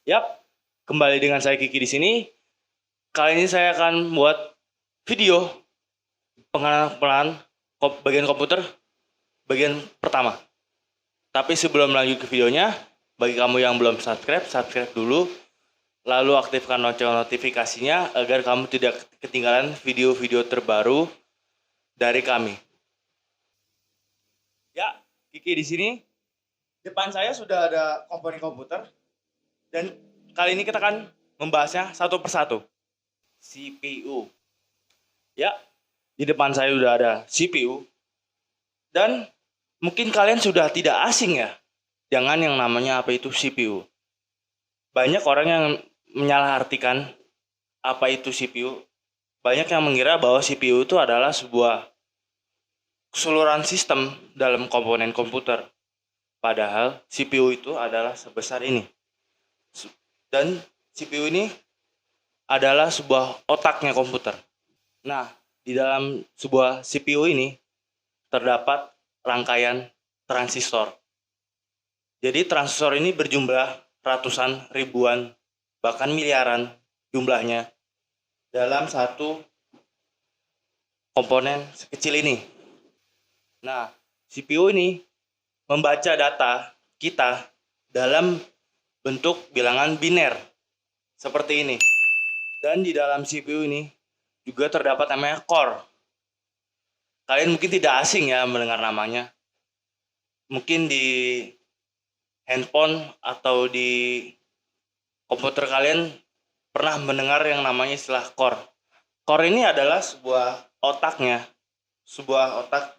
Yap, kembali dengan saya Kiki di sini. Kali ini saya akan buat video pengenalan bagian komputer bagian pertama. Tapi sebelum lanjut ke videonya, bagi kamu yang belum subscribe, subscribe dulu. Lalu aktifkan lonceng notifikasinya agar kamu tidak ketinggalan video-video terbaru dari kami. Ya, Kiki di sini. Depan saya sudah ada komponen komputer dan kali ini kita akan membahasnya satu persatu. CPU. Ya, di depan saya sudah ada CPU. Dan mungkin kalian sudah tidak asing ya dengan yang namanya apa itu CPU. Banyak orang yang menyalahartikan apa itu CPU. Banyak yang mengira bahwa CPU itu adalah sebuah keseluruhan sistem dalam komponen komputer. Padahal CPU itu adalah sebesar ini. Dan CPU ini adalah sebuah otaknya komputer. Nah, di dalam sebuah CPU ini terdapat rangkaian transistor. Jadi transistor ini berjumlah ratusan, ribuan, bahkan miliaran jumlahnya dalam satu komponen sekecil ini. Nah, CPU ini membaca data kita dalam bentuk bilangan biner seperti ini. Dan di dalam CPU ini juga terdapat namanya core. Kalian mungkin tidak asing ya mendengar namanya. Mungkin di handphone atau di komputer kalian pernah mendengar yang namanya istilah core. Core ini adalah sebuah otaknya, sebuah otak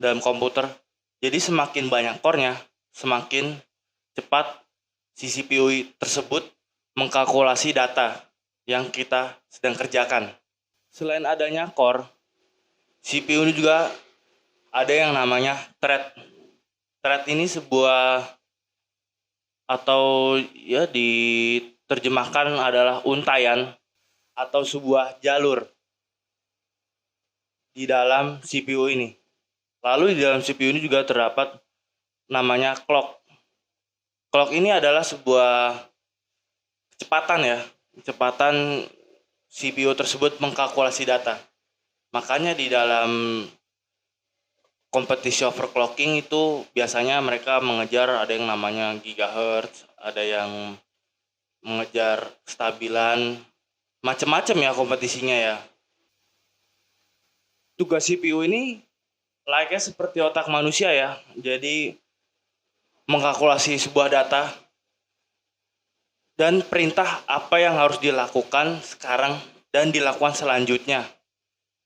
dalam komputer. Jadi semakin banyak core-nya, semakin cepat si CPU tersebut mengkalkulasi data yang kita sedang kerjakan. Selain adanya core, CPU ini juga ada yang namanya thread. Thread ini sebuah atau ya diterjemahkan adalah untayan atau sebuah jalur di dalam CPU ini. Lalu di dalam CPU ini juga terdapat namanya clock. Clock ini adalah sebuah kecepatan ya, kecepatan CPU tersebut mengkalkulasi data. Makanya di dalam kompetisi overclocking itu biasanya mereka mengejar ada yang namanya gigahertz, ada yang mengejar stabilan, macam-macam ya kompetisinya ya. Tugas CPU ini layaknya seperti otak manusia ya, jadi mengkalkulasi sebuah data dan perintah apa yang harus dilakukan sekarang dan dilakukan selanjutnya.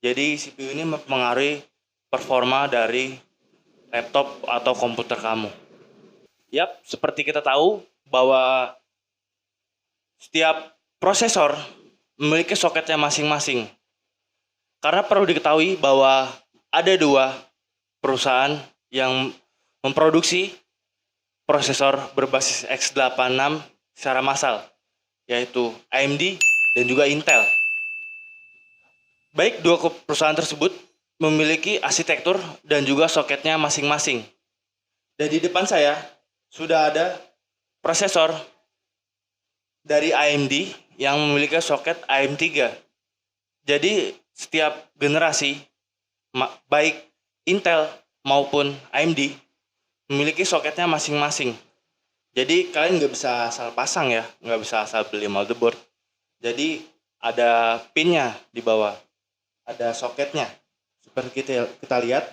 Jadi CPU ini mempengaruhi performa dari laptop atau komputer kamu. Yap, seperti kita tahu bahwa setiap prosesor memiliki soketnya masing-masing. Karena perlu diketahui bahwa ada dua perusahaan yang memproduksi prosesor berbasis x86 secara massal, yaitu AMD dan juga Intel. Baik dua perusahaan tersebut memiliki arsitektur dan juga soketnya masing-masing. Dan di depan saya sudah ada prosesor dari AMD yang memiliki soket AM3. Jadi setiap generasi baik Intel maupun AMD memiliki soketnya masing-masing. Jadi kalian nggak bisa asal pasang ya, nggak bisa asal beli motherboard. Jadi ada pinnya di bawah, ada soketnya. Seperti kita lihat.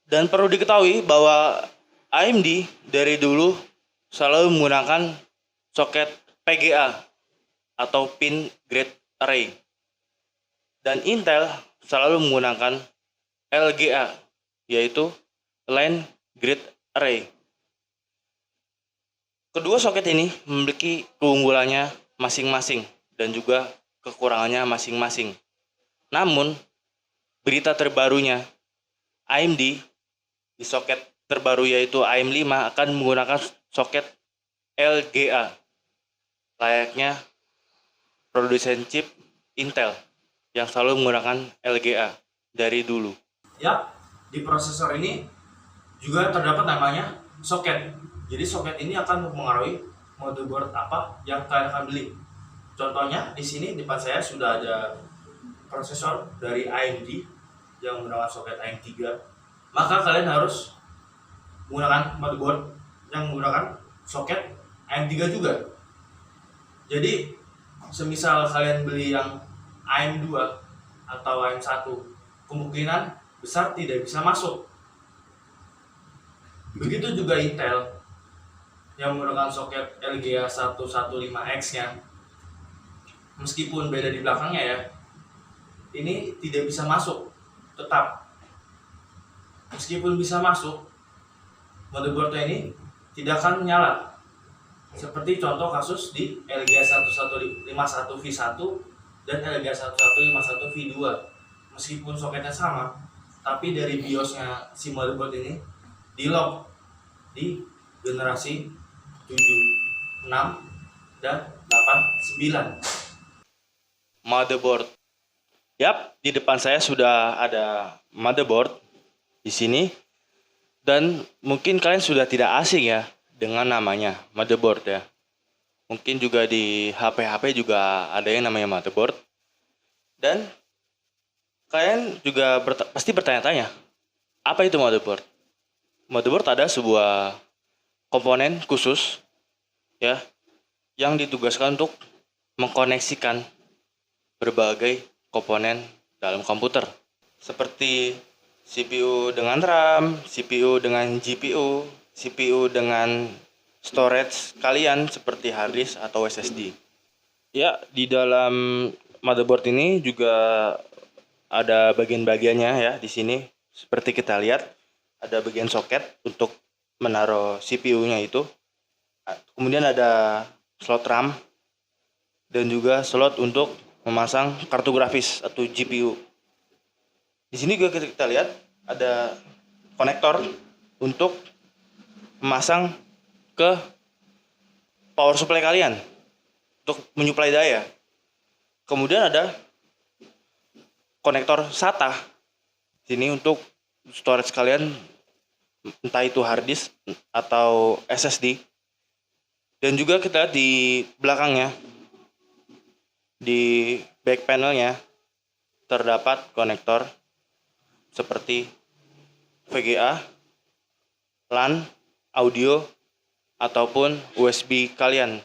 Dan perlu diketahui bahwa AMD dari dulu selalu menggunakan soket PGA atau pin gate array. Dan Intel selalu menggunakan LGA, yaitu line gate array. Kedua soket ini memiliki keunggulannya masing-masing dan juga kekurangannya masing-masing. Namun, berita terbarunya, AMD di soket terbaru yaitu AM5 akan menggunakan soket LGA, layaknya produsen chip Intel yang selalu menggunakan LGA dari dulu. Ya, di prosesor ini Juga terdapat namanya soket. Jadi soket ini akan mempengaruhi motherboard apa yang kalian akan beli. Contohnya di sini di depan saya sudah ada prosesor dari AMD yang menggunakan soket AM3. Maka kalian harus menggunakan motherboard yang menggunakan soket AM3 juga. Jadi semisal kalian beli yang AM2 atau AM1, kemungkinan besar tidak bisa masuk. Begitu juga Intel yang menggunakan soket LGA 115X-nya. Meskipun beda di belakangnya ya, ini tidak bisa masuk tetap. Meskipun bisa masuk, motherboardnya ini tidak akan menyala. Seperti contoh kasus di LGA 1151V1 dan LGA 1151V2. Meskipun soketnya sama, tapi dari BIOSnya si motherboard ini di lock di generasi 7, 6, dan 8, 9. Motherboard. Yap, di depan saya sudah ada motherboard di sini. Dan mungkin kalian sudah tidak asing ya dengan namanya motherboard ya. Mungkin juga di HP-HP juga ada yang namanya motherboard. Dan kalian juga pasti bertanya-tanya, apa itu motherboard? Motherboard ada sebuah komponen khusus ya yang ditugaskan untuk mengkoneksikan berbagai komponen dalam komputer seperti CPU dengan RAM, CPU dengan GPU, CPU dengan storage kalian seperti hard disk atau SSD. Ya, di dalam motherboard ini juga ada bagian-bagiannya ya di sini. Seperti kita lihat, ada bagian soket untuk menaruh CPU-nya itu. Kemudian ada slot RAM dan juga slot untuk memasang kartu grafis atau GPU. Di sini juga kita lihat ada konektor untuk memasang ke power supply kalian untuk menyuplai daya. Kemudian ada konektor SATA sini untuk storage kalian, entah itu hard disk atau SSD. Dan juga kita lihat di belakangnya, di back panelnya terdapat konektor seperti VGA, LAN, audio, ataupun USB kalian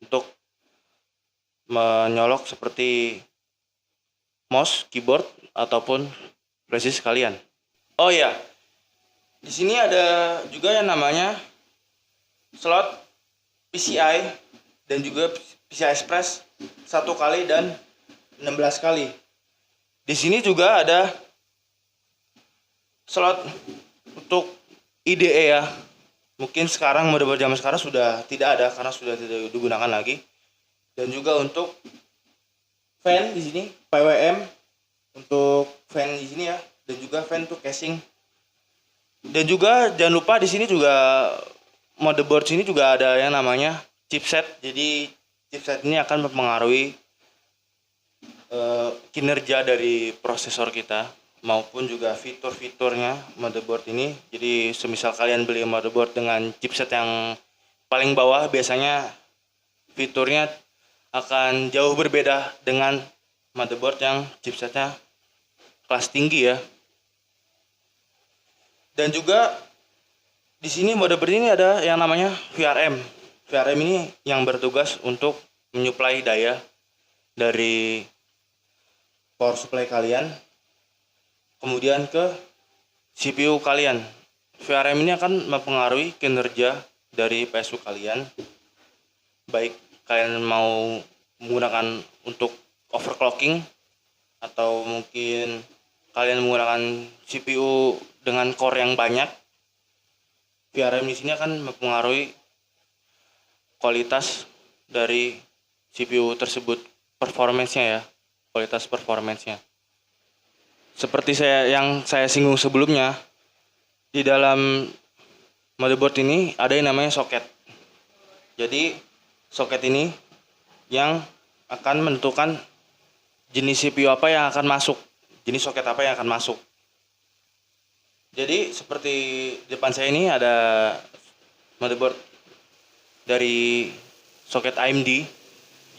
untuk menyolok seperti mouse, keyboard, ataupun flashdisk kalian. Oh ya, di sini ada juga yang namanya slot PCI dan juga PCI Express 1 kali dan 16 kali. Di sini juga ada slot untuk IDE ya. Mungkin sekarang motherboard zaman sekarang sudah tidak ada karena sudah tidak digunakan lagi. Dan juga untuk fan di sini PWM untuk fan di sini ya, dan juga fan untuk casing. Dan juga jangan lupa di sini juga motherboard sini juga ada yang namanya chipset. Jadi chipset ini akan mempengaruhi kinerja dari prosesor kita maupun juga fitur-fiturnya motherboard ini. Jadi semisal kalian beli motherboard dengan chipset yang paling bawah, biasanya fiturnya akan jauh berbeda dengan motherboard yang chipsetnya kelas tinggi ya. Dan juga di sini motherboard ini ada yang namanya VRM. VRM ini yang bertugas untuk menyuplai daya dari power supply kalian kemudian ke CPU kalian. VRM ini akan mempengaruhi kinerja dari PSU kalian, baik kalian mau menggunakan untuk overclocking atau mungkin kalian menggunakan CPU dengan core yang banyak. VRM di sini akan mempengaruhi kualitas dari CPU tersebut, performance-nya ya, kualitas performance-nya. Seperti yang saya singgung sebelumnya, di dalam motherboard ini ada yang namanya soket. Jadi soket ini yang akan menentukan jenis CPU apa yang akan masuk, jenis soket apa yang akan masuk. Jadi seperti di depan saya ini ada motherboard dari soket AMD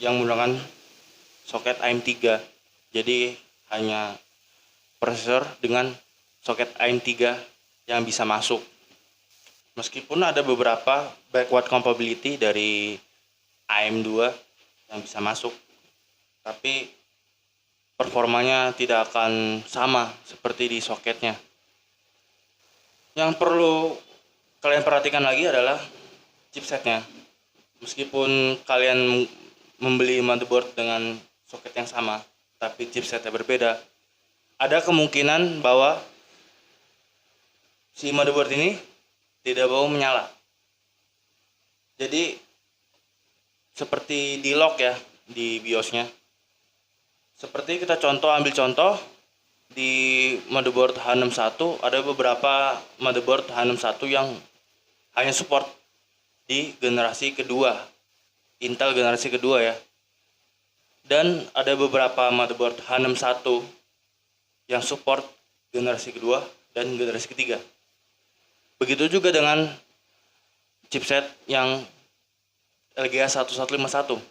yang menggunakan soket AM3. Jadi hanya prosesor dengan soket AM3 yang bisa masuk. Meskipun ada beberapa backward compatibility dari AM2 yang bisa masuk, tapi performanya tidak akan sama seperti di soketnya. Yang perlu kalian perhatikan lagi adalah chipsetnya. Meskipun kalian membeli motherboard dengan soket yang sama, tapi chipsetnya berbeda, ada kemungkinan bahwa si motherboard ini tidak mau menyala. Jadi seperti di lock ya di BIOSnya. Seperti kita ambil contoh di motherboard H61, ada beberapa motherboard H61 yang hanya support di generasi kedua, Intel generasi kedua ya. Dan ada beberapa motherboard H61 yang support generasi kedua dan generasi ketiga. Begitu juga dengan chipset yang LGA 1151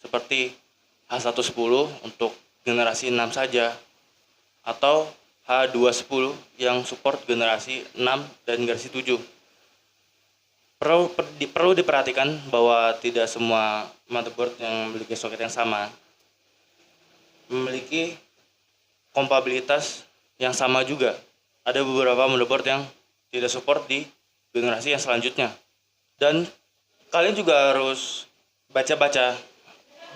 seperti H110 untuk generasi 6 saja, atau H210 yang support generasi 6 dan generasi 7. Perlu diperhatikan bahwa tidak semua motherboard yang memiliki soket yang sama memiliki kompatibilitas yang sama juga. Ada beberapa motherboard yang tidak support di generasi yang selanjutnya. Dan kalian juga harus baca-baca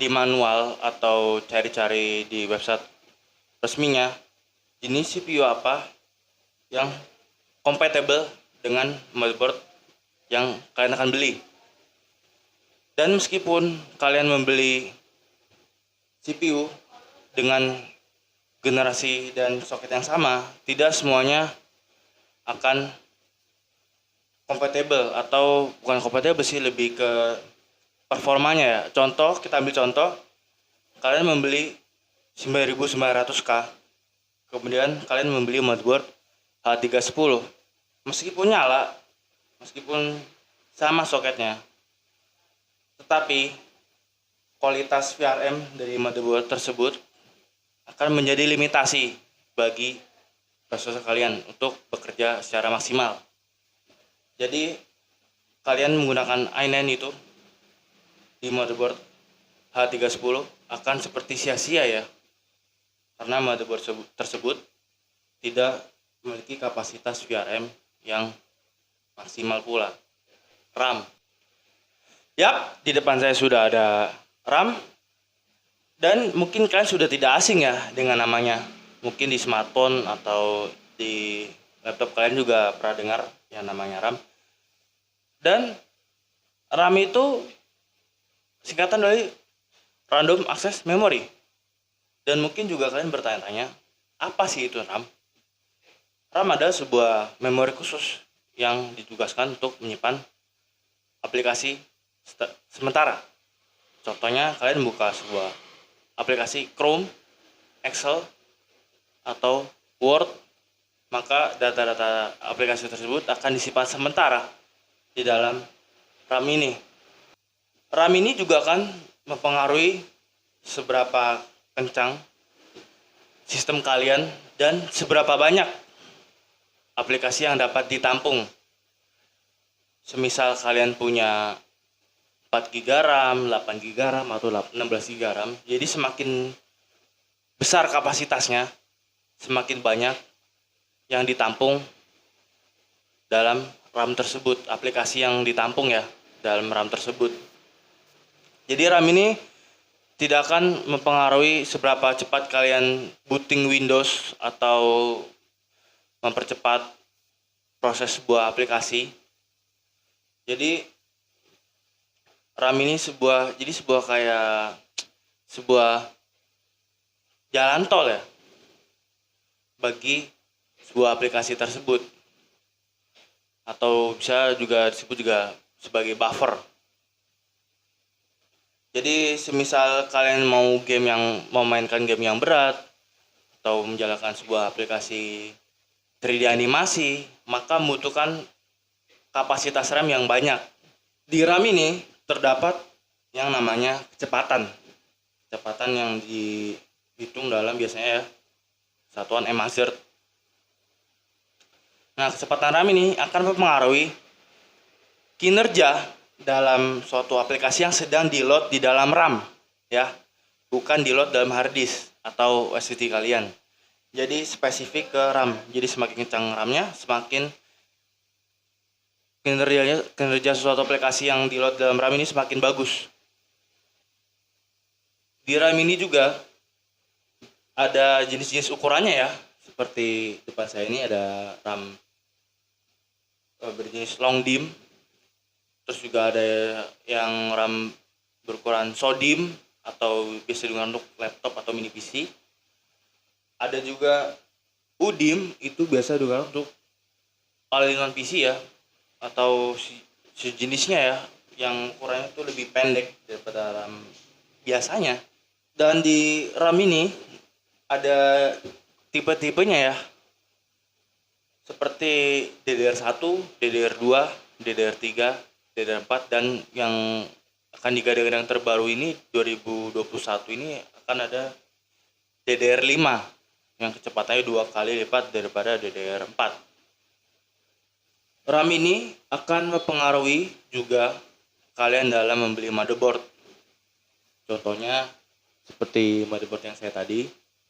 di manual atau cari-cari di website resminya jenis CPU apa yang compatible dengan motherboard yang kalian akan beli. Dan meskipun kalian membeli CPU dengan generasi dan soket yang sama, tidak semuanya akan compatible, atau bukan compatible sih, lebih ke performanya ya. Kita ambil contoh, kalian membeli 9900K, kemudian kalian membeli motherboard H310. Meskipun nyala, meskipun sama soketnya, tetapi kualitas VRM dari motherboard tersebut akan menjadi limitasi bagi prosesor kalian untuk bekerja secara maksimal. Jadi kalian menggunakan i9 itu di motherboard H310 akan seperti sia-sia ya, karena motherboard tersebut tidak memiliki kapasitas VRM yang maksimal pula. RAM. Yap, di depan saya sudah ada RAM, dan mungkin kalian sudah tidak asing ya dengan namanya. Mungkin di smartphone atau di laptop kalian juga pernah dengar yang namanya RAM. Dan RAM itu singkatan dari Random Access Memory. Dan mungkin juga kalian bertanya-tanya, apa sih itu RAM? RAM adalah sebuah memori khusus yang ditugaskan untuk menyimpan aplikasi sementara. Contohnya kalian buka sebuah aplikasi Chrome, Excel, atau Word, maka data-data aplikasi tersebut akan disimpan sementara di dalam RAM ini. RAM ini juga akan mempengaruhi seberapa kencang sistem kalian dan seberapa banyak aplikasi yang dapat ditampung. Semisal kalian punya 4 GB RAM, 8 GB RAM, atau 16 GB RAM, jadi semakin besar kapasitasnya, semakin banyak yang ditampung dalam RAM tersebut, aplikasi yang ditampung ya dalam RAM tersebut. Jadi RAM ini tidak akan mempengaruhi seberapa cepat kalian booting Windows atau mempercepat proses sebuah aplikasi. Jadi RAM ini sebuah kayak sebuah jalan tol ya bagi sebuah aplikasi tersebut, atau bisa juga disebut juga sebagai buffer. Jadi semisal kalian mau mainkan game yang berat atau menjalankan sebuah aplikasi 3D animasi, maka membutuhkan kapasitas RAM yang banyak. Di RAM ini terdapat yang namanya kecepatan. Kecepatan yang dihitung dalam biasanya ya satuan mHz. Nah, kecepatan RAM ini akan mempengaruhi kinerja dalam suatu aplikasi yang sedang di-load di dalam RAM, ya, bukan di-load dalam hard disk atau SSD kalian. Jadi spesifik ke RAM. Jadi semakin kencang RAM-nya, semakin kinerja suatu aplikasi yang di-load dalam RAM ini semakin bagus. Di RAM ini juga ada jenis-jenis ukurannya ya. Seperti depan saya ini ada RAM berjenis long DIMM. Terus juga ada yang RAM berukuran SODIMM atau biasa digunakan untuk laptop atau mini PC. Ada juga UDIMM, itu biasa digunakan untuk all-in-one PC ya, atau sejenisnya ya, yang ukurannya itu lebih pendek daripada RAM biasanya. Dan di RAM ini ada tipe-tipenya ya, seperti DDR1, DDR2, DDR3, DDR4, dan yang akan digadang-gadang terbaru ini 2021 ini akan ada DDR5 yang kecepatannya 2 kali lipat daripada DDR4. RAM ini akan mempengaruhi juga kalian dalam membeli motherboard. Contohnya seperti motherboard yang saya tadi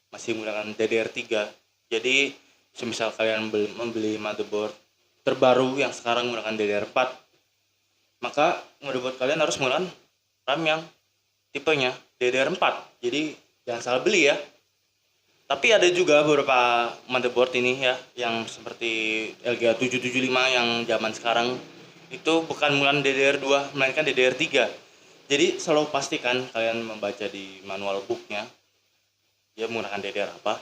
masih menggunakan DDR3. Jadi semisal kalian membeli motherboard terbaru yang sekarang menggunakan DDR4, maka motherboard kalian harus menggunakan RAM yang tipenya DDR4. Jadi jangan salah beli ya. Tapi ada juga beberapa motherboard ini ya, yang seperti LGA 775 yang zaman sekarang itu bukan menggunakan DDR2, melainkan DDR3. Jadi selalu pastikan kalian membaca di manual booknya dia menggunakan DDR apa.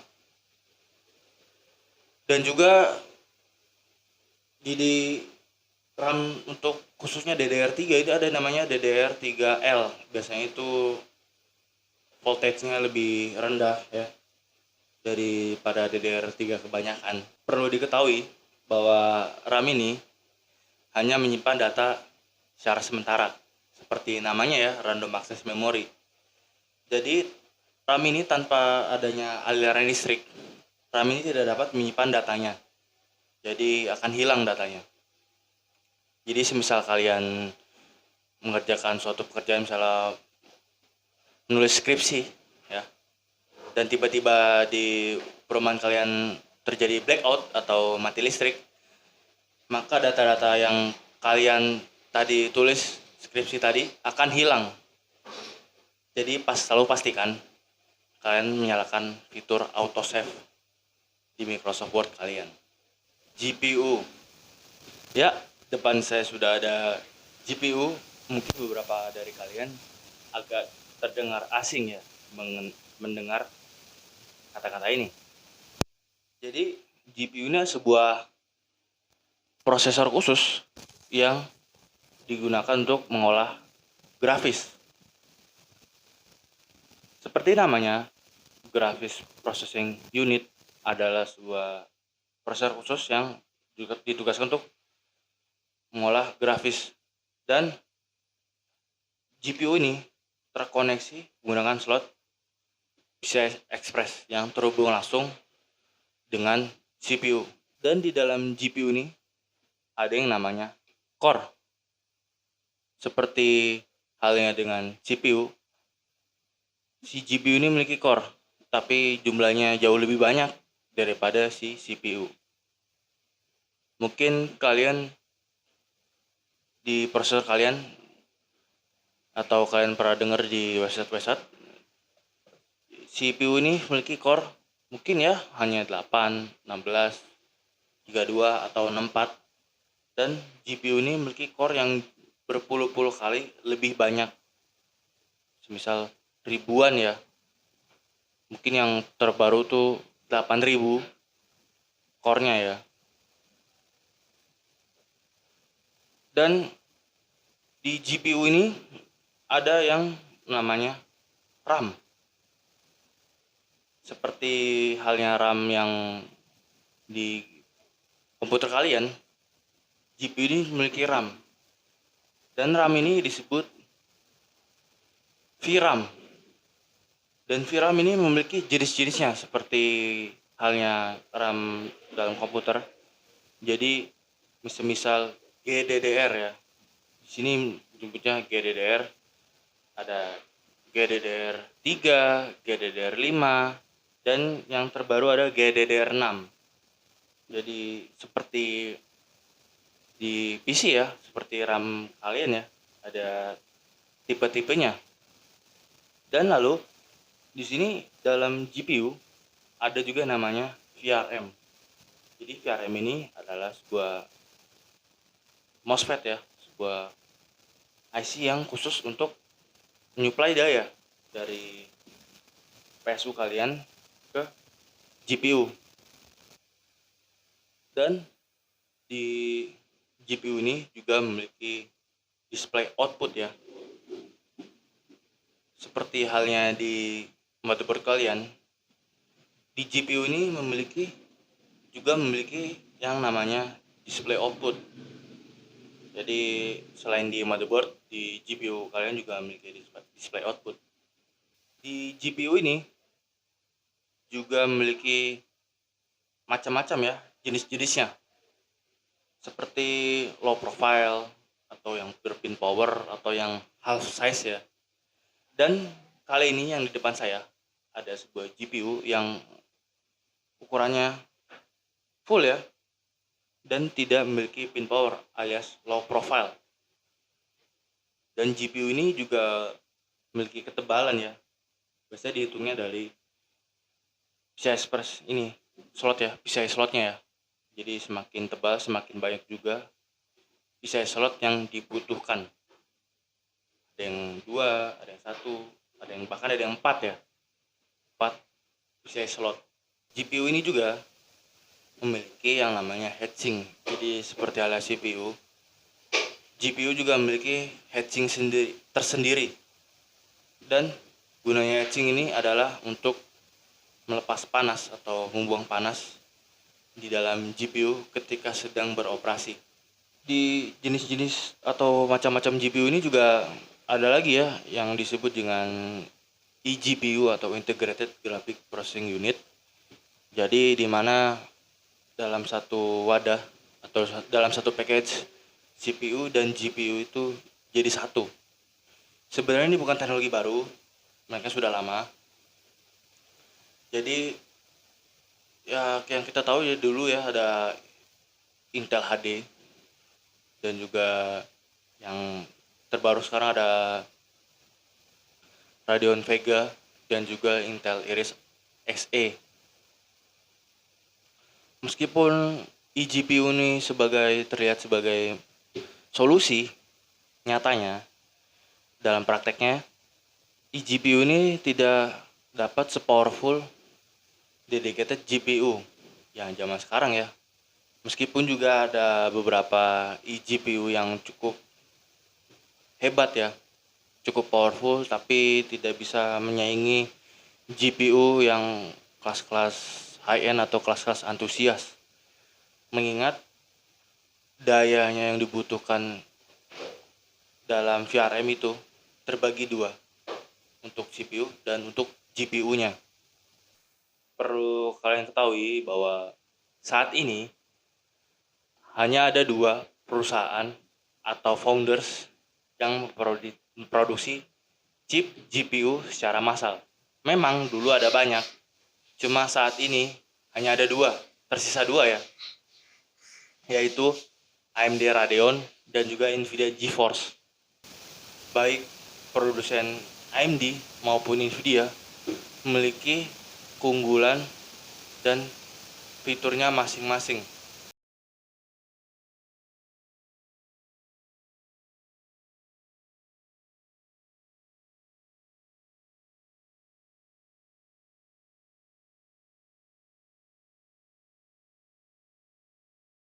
Dan juga di RAM untuk khususnya DDR3 itu ada namanya DDR3L. Biasanya itu voltage-nya lebih rendah ya daripada DDR3 kebanyakan. Perlu diketahui bahwa RAM ini hanya menyimpan data secara sementara, seperti namanya ya, random access memory. Jadi RAM ini tanpa adanya aliran listrik, RAM ini tidak dapat menyimpan datanya. Jadi akan hilang datanya. Jadi semisal kalian mengerjakan suatu pekerjaan, misalnya menulis skripsi ya, dan tiba-tiba di perumahan kalian terjadi blackout atau mati listrik, maka data-data yang kalian tadi tulis skripsi tadi akan hilang. Jadi selalu pastikan kalian menyalakan fitur autosave di Microsoft Word kalian. GPU. Ya, depan saya sudah ada GPU. Mungkin beberapa dari kalian agak terdengar asing ya mendengar kata-kata ini. Jadi GPU ini sebuah prosesor khusus yang digunakan untuk mengolah grafis. Seperti namanya, Graphics Processing Unit adalah sebuah prosesor khusus yang juga ditugaskan untuk mengolah grafis. Dan GPU ini terkoneksi menggunakan slot PCI Express yang terhubung langsung dengan CPU. Dan di dalam GPU ini ada yang namanya core. Seperti halnya dengan CPU, si GPU ini memiliki core, tapi jumlahnya jauh lebih banyak daripada si CPU. Mungkin kalian di prosesor kalian atau kalian pernah dengar di website-website, CPU ini memiliki core mungkin ya hanya 8, 16, 32 atau 64, dan GPU ini memiliki core yang berpuluh-puluh kali lebih banyak, semisal ribuan ya. Mungkin yang terbaru tuh 8000 core-nya ya. Dan di GPU ini ada yang namanya RAM. Seperti halnya RAM yang di komputer kalian, GPU ini memiliki RAM. Dan RAM ini disebut VRAM. Dan VRAM ini memiliki jenis-jenisnya seperti halnya RAM dalam komputer. Jadi misal GDDR ya. Di sini menyebutnya GDDR. Ada GDDR 3, GDDR 5, dan yang terbaru ada GDDR 6. Jadi seperti di PC ya, seperti RAM kalian ya, ada tipe-tipenya. Dan lalu di sini dalam GPU ada juga namanya VRM. Jadi VRM ini adalah sebuah MOSFET ya, sebuah IC yang khusus untuk menyuplai daya dari PSU kalian ke GPU. Dan di GPU ini juga memiliki display output ya. Seperti halnya di motherboard kalian, di GPU ini juga memiliki yang namanya display output. Jadi selain di motherboard, di GPU kalian juga memiliki display output. Di GPU ini juga memiliki macam-macam ya jenis-jenisnya. Seperti low profile atau yang berpin power atau yang half size ya. Dan kali ini yang di depan saya ada sebuah GPU yang ukurannya full ya, dan tidak memiliki pin power alias low profile. Dan GPU ini juga memiliki ketebalan ya. Biasanya dihitungnya dari PCI slotnya ya. Jadi semakin tebal semakin banyak juga PCI slot yang dibutuhkan. Ada yang 2, ada yang 1, bahkan ada yang 4 ya. 4 PCI slot. GPU ini juga memiliki yang namanya heatsink. Jadi seperti halnya CPU, GPU juga memiliki heatsink tersendiri. Dan gunanya heatsink ini adalah untuk melepas panas atau membuang panas di dalam GPU ketika sedang beroperasi. Di jenis-jenis atau macam-macam GPU ini juga ada lagi ya yang disebut dengan eGPU atau Integrated Graphic Processing Unit. Jadi di mana dalam satu wadah atau dalam satu package CPU dan GPU itu jadi satu. Sebenarnya ini bukan teknologi baru, mereka sudah lama. Jadi ya yang kita tahu ya dulu ya ada Intel HD, dan juga yang terbaru sekarang ada Radeon Vega dan juga Intel Iris Xe. Meskipun eGPU ini terlihat sebagai solusi, nyatanya dalam prakteknya eGPU ini tidak dapat sepowerful dedicated GPU yang zaman sekarang ya. Meskipun juga ada beberapa eGPU yang cukup hebat ya, cukup powerful, tapi tidak bisa menyaingi GPU yang kelas-kelas high-end atau kelas-kelas antusias. Mengingat dayanya yang dibutuhkan dalam VRM itu terbagi dua, untuk CPU dan untuk GPU-nya. Perlu kalian ketahui bahwa saat ini hanya ada 2 perusahaan atau founders yang memproduksi chip GPU secara massal. Memang dulu ada banyak, cuma saat ini hanya ada 2, tersisa 2 ya, yaitu AMD Radeon dan juga Nvidia GeForce. Baik produsen AMD maupun Nvidia memiliki keunggulan dan fiturnya masing-masing.